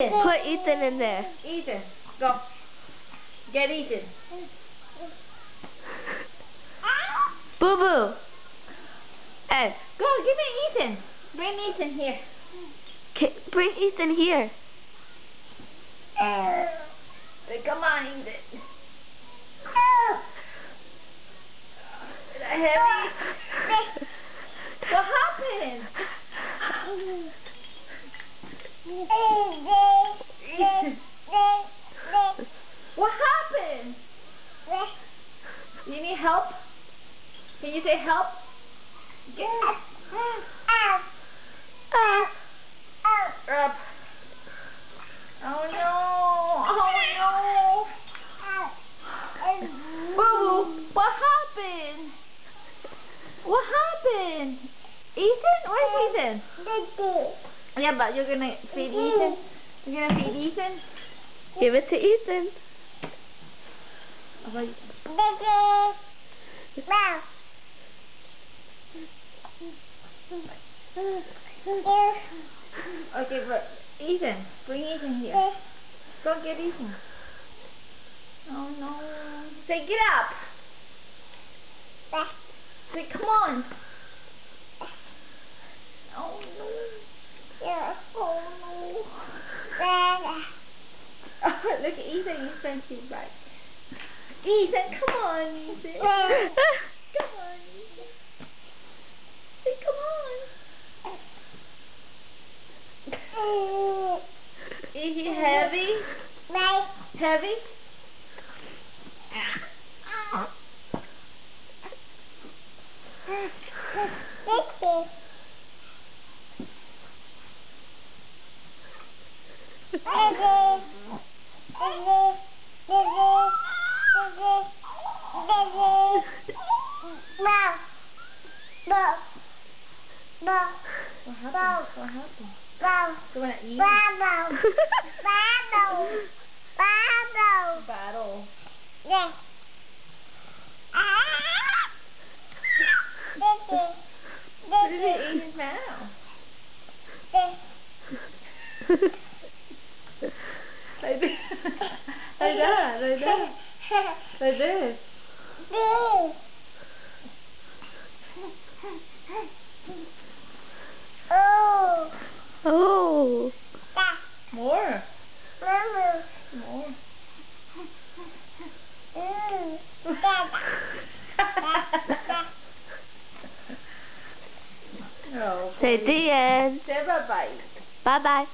Put Ethan in there. Ethan, go. Get Ethan. Boo Boo. Ed. Go, give me Ethan. Bring Ethan here. Bring Ethan here. Come on, Ethan. Is that heavy? What happened? What happened? You need help? Can you say help? Up. Oh no! Oh no! Boo! What happened? What happened? Ethan? Where's Ethan? Yeah, but you're gonna feed Ethan? You're gonna feed Ethan? Give it to Ethan. Okay, but Ethan, bring Ethan here. Go get Ethan. Oh no. Say get up. Say come on. Oh no. Oh no. Oh, look at Ethan, he's trying to right. Ethan, come on, Ethan. Come on, Ethan. Say come on. Is he heavy? Heavy? What happened? What happened? You wanna eat? Battle. What is it eating now? Like this. Like that. Like that. Like this. Oh. More. More. Oh, Say the end. say bye-bye. Bye-bye.